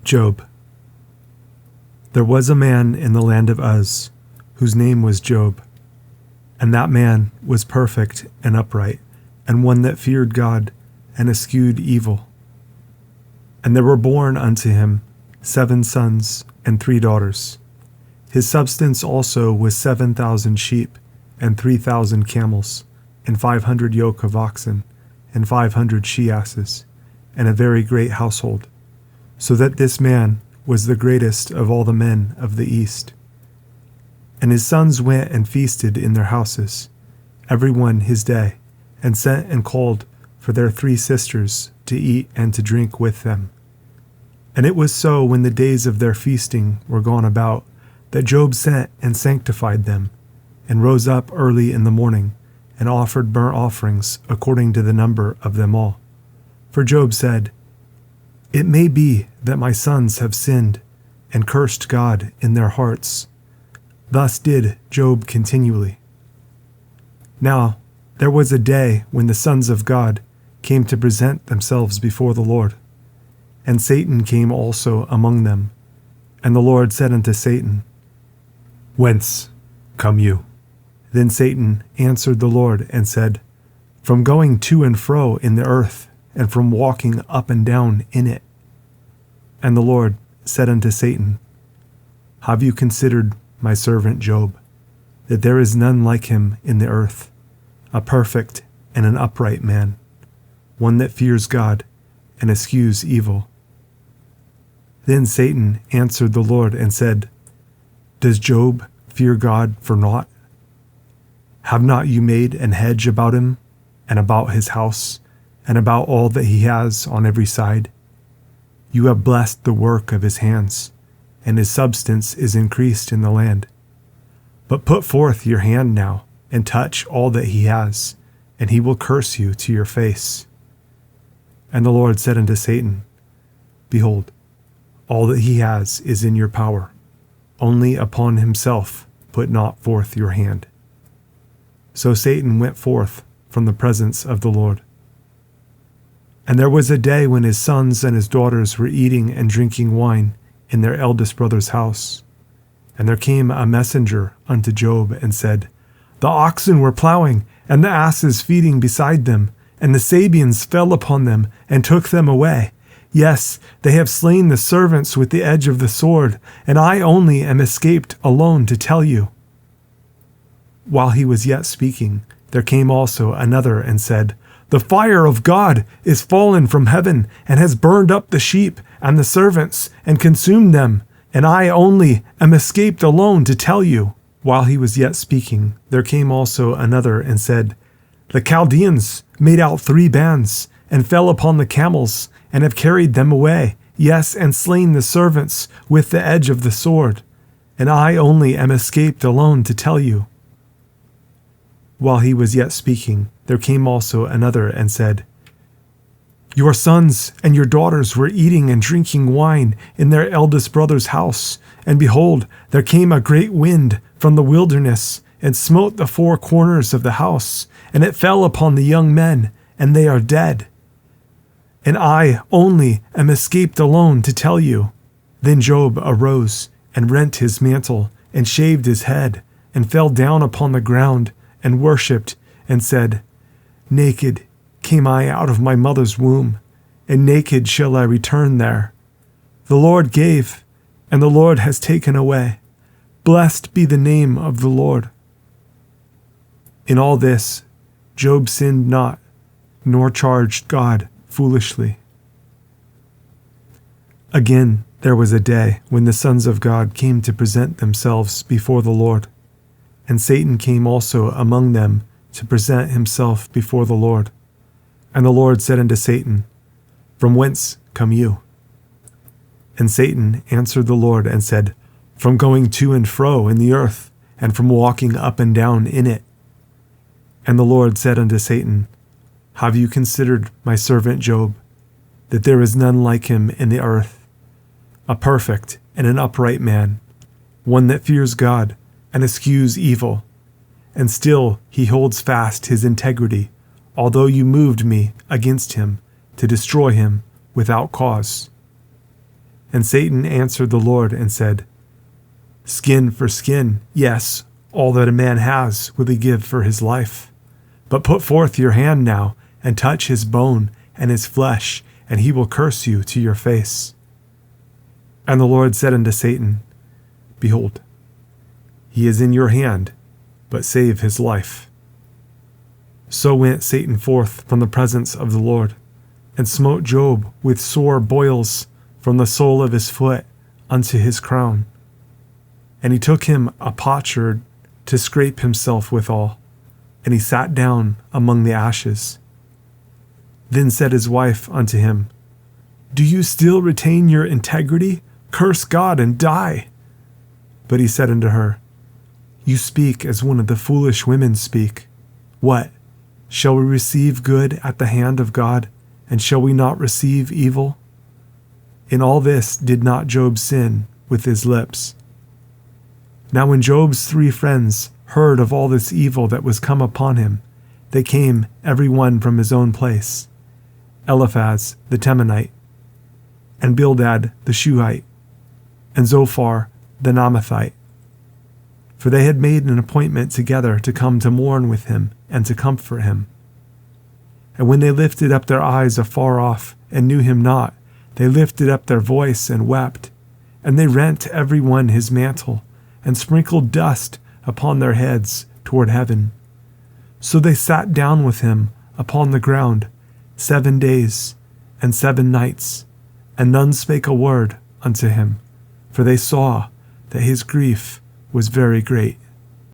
Job. There was a man in the land of Uz, whose name was Job, and that man was perfect and upright, and one that feared God and eschewed evil. And there were born unto him 7 sons and 3 daughters. His substance also was 7,000 sheep, and 3,000 camels, and 500 yoke of oxen, and 500 she-asses, and a very great household, so that this man was the greatest of all the men of the east. And his sons went and feasted in their houses, every one his day, and sent and called for their 3 sisters to eat and to drink with them. And it was so, when the days of their feasting were gone about, that Job sent and sanctified them, and rose up early in the morning, and offered burnt offerings according to the number of them all. For Job said, "It may be that my sons have sinned, and cursed God in their hearts." Thus did Job continually. Now there was a day when the sons of God came to present themselves before the Lord. And Satan came also among them. And the Lord said unto Satan, "Whence come you?" Then Satan answered the Lord and said, "From going to and fro in the earth, and from walking up and down in it." And the Lord said unto Satan, "Have you considered my servant Job, that there is none like him in the earth, a perfect and an upright man, one that fears God and eschews evil?" Then Satan answered the Lord and said, "Does Job fear God for naught? Have not you made an hedge about him, and about his house, and about all that he has on every side? You have blessed the work of his hands, and his substance is increased in the land. But put forth your hand now, and touch all that he has, and he will curse you to your face." And the Lord said unto Satan, "Behold, all that he has is in your power. Only upon himself put not forth your hand." So Satan went forth from the presence of the Lord. And there was a day when his sons and his daughters were eating and drinking wine in their eldest brother's house. And there came a messenger unto Job and said, "The oxen were plowing, and the asses feeding beside them, and the Sabeans fell upon them and took them away. Yes, they have slain the servants with the edge of the sword, and I only am escaped alone to tell you." While he was yet speaking, there came also another and said, "The fire of God is fallen from heaven, and has burned up the sheep and the servants, and consumed them, and I only am escaped alone to tell you." While he was yet speaking, there came also another and said, "The Chaldeans made out 3 bands, and fell upon the camels, and have carried them away, yes, and slain the servants with the edge of the sword, and I only am escaped alone to tell you." While he was yet speaking, there came also another and said, "Your sons and your daughters were eating and drinking wine in their eldest brother's house, and behold, there came a great wind from the wilderness, and smote the 4 corners of the house, and it fell upon the young men, and they are dead. And I only am escaped alone to tell you." Then Job arose, and rent his mantle, and shaved his head, and fell down upon the ground, and worshipped, and said, "Naked came I out of my mother's womb, and naked shall I return there. The Lord gave, and the Lord has taken away. Blessed be the name of the Lord." In all this, Job sinned not, nor charged God foolishly. Again, there was a day when the sons of God came to present themselves before the Lord. And Satan came also among them to present himself before the Lord. And the Lord said unto Satan, "From whence come you?" And Satan answered the Lord and said, "From going to and fro in the earth, and from walking up and down in it." And the Lord said unto Satan, "Have you considered my servant Job, that there is none like him in the earth, a perfect and an upright man, one that fears God and eschews evil, and still he holds fast his integrity, although you moved me against him to destroy him without cause?" And Satan answered the Lord and said, Skin for skin, yes, all that a man has will he give for his life. But put forth your hand now, and touch his bone and his flesh, and he will curse you to your face. And the Lord said unto Satan, Behold, he is in your hand, but save his life. So went Satan forth from the presence of the Lord, and smote Job with sore boils from the sole of his foot unto his crown. And he took him a potsherd to scrape himself withal, and he sat down among the ashes. Then said his wife unto him, Do you still retain your integrity? Curse God and die. But he said unto her, You speak as one of the foolish women speak. What? Shall we receive good at the hand of God, and shall we not receive evil? In all this did not Job sin with his lips. Now when Job's 3 friends heard of all this evil that was come upon him, they came every one from his own place, Eliphaz the Temanite, and Bildad the Shuhite, and Zophar the Naamathite. For they had made an appointment together to come to mourn with him and to comfort him. And when they lifted up their eyes afar off and knew him not, they lifted up their voice and wept, and they rent every one his mantle, and sprinkled dust upon their heads toward heaven. So they sat down with him upon the ground 7 days and 7 nights, and none spake a word unto him, for they saw that his grief was very great.